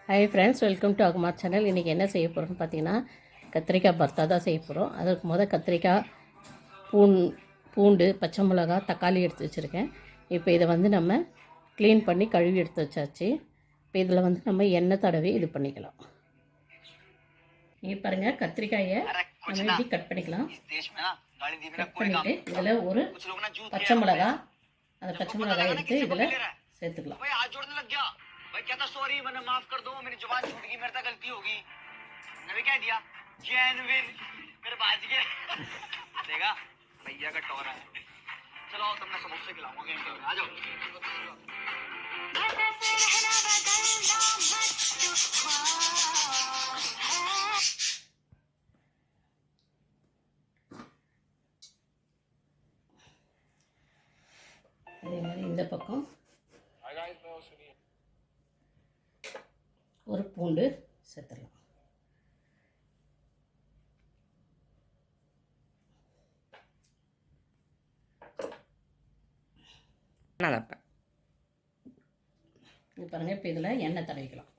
Hi friends, welcome to Akumar channel. இன்றைக்கி என்ன செய்ய போகிறோம்னு பார்த்தீங்கன்னா கத்திரிக்காய் பர்த்தா தான் செய்ய போகிறோம். அதுக்கு கத்திரிக்காய், பூண்டு, பச்சை மிளகா, தக்காளி எடுத்து வச்சுருக்கேன். இப்போ இதை நம்ம க்ளீன் பண்ணி கழுவி எடுத்து வச்சாச்சு. இப்போ இதில் நம்ம எண்ணெய் தடவி இது பண்ணிக்கலாம். இங்கே பாருங்கள், கத்திரிக்காயை நம்ம இப்படி கட் பண்ணிக்கலாம். கட் பண்ணிவிட்டு இதில் ஒரு பச்சை மிளகா, அந்த பச்சை மிளகாய் எடுத்து இதில் சேர்த்துக்கலாம். भाई कहता सॉरी, मैंने माफ कर दो, मेरी जुबान छूट गई, मेरे से गलती होगी। मैंने क्या दिया जेन्युइन मेरे बाज के देखा भैया का टोरा है। चलो तुमने समोसे खिलाऊंगा, आ जाओ। அதே மாதிரி இந்த பக்கம் ஒரு பூண்டு சேர்த்துடலாம். இது பாருங்க, இப்போ இதில் எண்ணெய் தடவிக்கலாம்.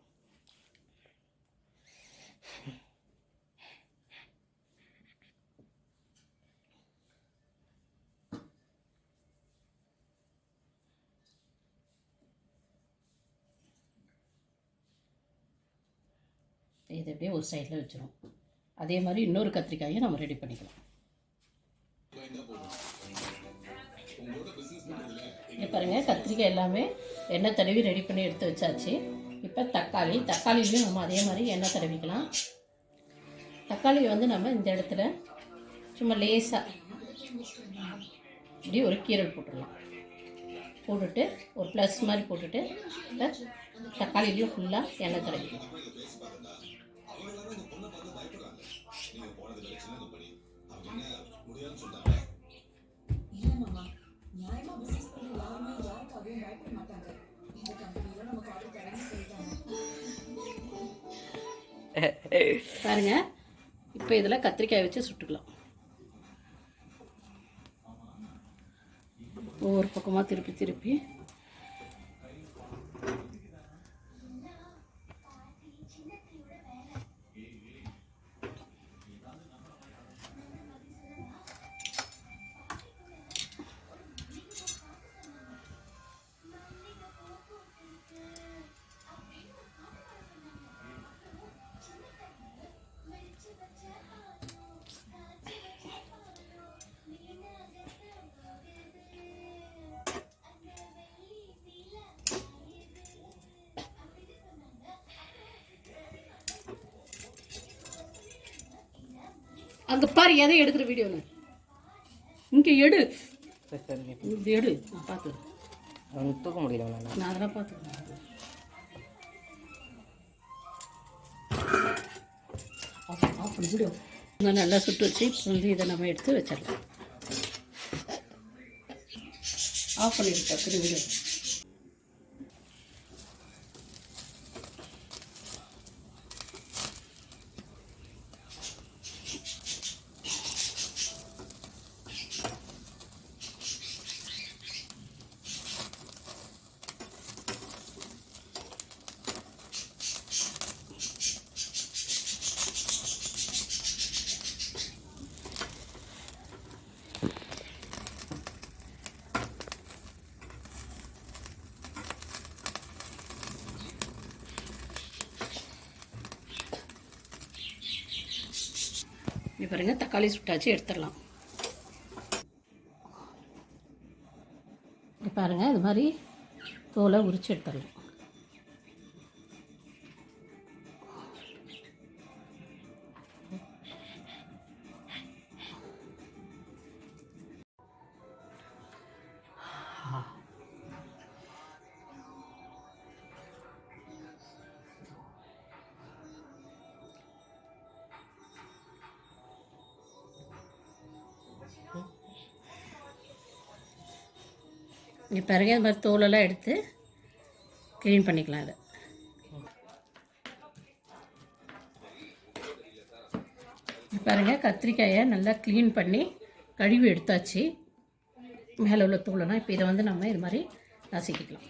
இதை அப்படியே ஒரு சைடில் வச்சிடும். அதே மாதிரி இன்னொரு கத்திரிக்காயை நம்ம ரெடி பண்ணிக்கலாம். இங்கே பாருங்கள், கத்திரிக்காய் எல்லாமே எண்ணெய் தடவி ரெடி பண்ணி எடுத்து வச்சாச்சு. இப்போ தக்காளிலையும் நம்ம அதே மாதிரி எண்ணெய் தடவிக்கலாம். தக்காளியை நம்ம இந்த இடத்துல சும்மா லேசாக இப்படி ஒரு கீரல் போட்டுடலாம். போட்டுட்டு ஒரு ப்ளஸ் மாதிரி போட்டுட்டு இப்போ தக்காளிலையும் ஃபுல்லாக எண்ணெய் தடவிக்கலாம். பாருங்க, இப்போ இதில் கத்திரிக்காய் வச்சு சுட்டுக்கலாம். ஒவ்வொரு பக்கமாக திருப்பி அங்கே பாரு, எதை எடுக்கிற வீடியோன்னு இங்கே எடு, இது எடு. நான் பார்த்து அவனுக்கு தூக்க முடியல, நான் அதெல்லாம் பார்த்துக்கிறேன். ஆஃப் பண்ணி வீடியோ நல்லா சுட்டு வச்சு இப்போ இதை நம்ம எடுத்து வச்சிடலாம். ஆஃப் பண்ணிட்டு வீடியோ. இப்போ பாருங்க, தக்காளி சுட்டாச்சு, எடுத்துடலாம். இப்போ பாருங்க, இது மாதிரி தோலை உரித்து எடுத்துடலாம். இங்கே பாருங்க, இது மாதிரி தோலெல்லாம் எடுத்து க்ளீன் பண்ணிக்கலாம். அதை பாருங்கள், கத்திரிக்காயை நல்லா க்ளீன் பண்ணி கழுவி எடுத்தாச்சு. மேலே உள்ள தோலெல்லாம் இப்போ இதை நம்ம இது மாதிரி நசுக்கிக்கலாம்.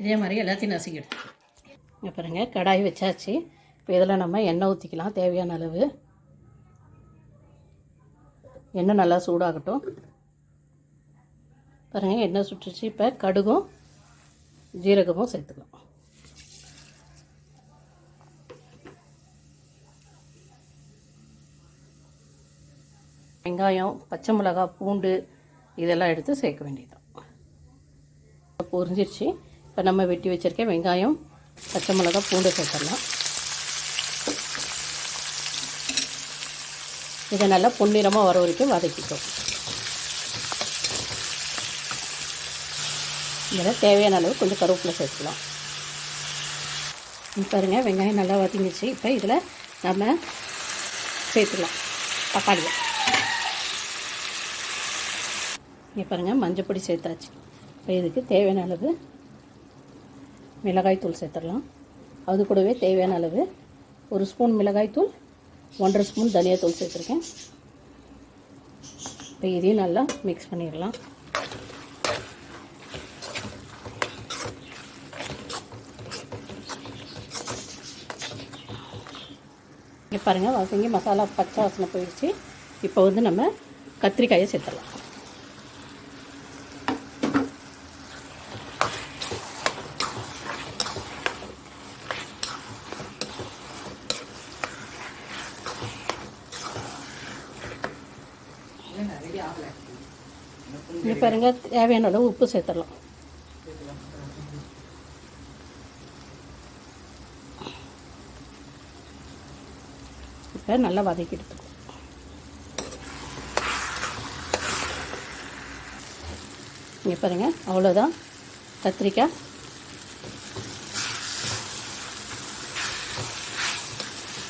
இதே மாதிரி எல்லாத்தையும் நசுக்கி எடுத்துக்கலாம். இங்கே பாருங்கள், கடாய் வச்சாச்சு. இப்போ இதில் நம்ம எண்ணெய் ஊற்றிக்கலாம் தேவையான அளவு. எண்ணெய் நல்லா சூடாகட்டும். பாருங்கள், எண்ணெய் சுட்டுச்சு. இப்போ கடுகும் ஜீரகமும் சேர்த்துக்கலாம். வெங்காயம், பச்சை மிளகாய், பூண்டு இதெல்லாம் எடுத்து சேர்க்க வேண்டியதுதான். பொரிஞ்சிருச்சு. இப்போ நம்ம வெட்டி வச்சுருக்க வெங்காயம், பச்சை மிளகாய், பூண்டு சேர்த்துடலாம். இதை நல்லா பொன்னிறமாக வர வரைக்கும் வதக்கிட்டோம். இதில் தேவையான அளவு கொஞ்சம் கருவேப்பிலை சேர்த்துக்கலாம். பாருங்கள், வெங்காயம் நல்லா வதங்கிச்சு. இப்போ இதில் நம்ம சேர்த்துக்கலாம் தக்காளியை. இங்கே பாருங்கள், மஞ்சள் பொடி சேர்த்தாச்சு. இப்போ இதுக்கு தேவையான அளவு மிளகாய்த்தூள் சேர்த்துடலாம். அது கூடவே தேவையான அளவு 1 ஸ்பூன் மிளகாய்த்தூள், 1.5 ஸ்பூன் தனியாத்தூள் சேர்த்துருக்கேன். இப்போ இதையும் நல்லா மிக்ஸ் பண்ணிடலாம். இங்கே பாருங்கள், வதங்கி மசாலா பச்சை வாசனை போயிடுச்சு. இப்போ வந்து நம்ம கத்திரிக்காயை சேர்த்துடலாம். இங்கே பாருங்கள், தேவையான அளவு உப்பு சேர்த்துடலாம். இப்போ நல்லா வதக்கி எடுத்துக்கலாம். இங்கே பாருங்கள், அவ்வளோதான், கத்திரிக்காய்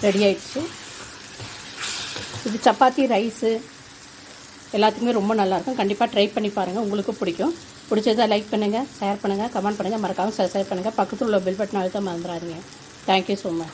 ரெடி ஆயிடுச்சு. இது சப்பாத்தி, ரைஸு எல்லாத்துக்குமே ரொம்ப நல்லாயிருக்கும். கண்டிப்பாக ட்ரை பண்ணி பாருங்கள், உங்களுக்கும் பிடிக்கும். பிடிச்சதா லைக் பண்ணுங்கள், ஷேர் பண்ணுங்கள், கமெண்ட் பண்ணுங்கள், மறக்காமல் சப்ஸ்கிரைப் பண்ணுங்கள். பக்கத்தில் உள்ள பெல் பட்டன் அழுத்த மறந்துடாதீங்க. Thank you so much.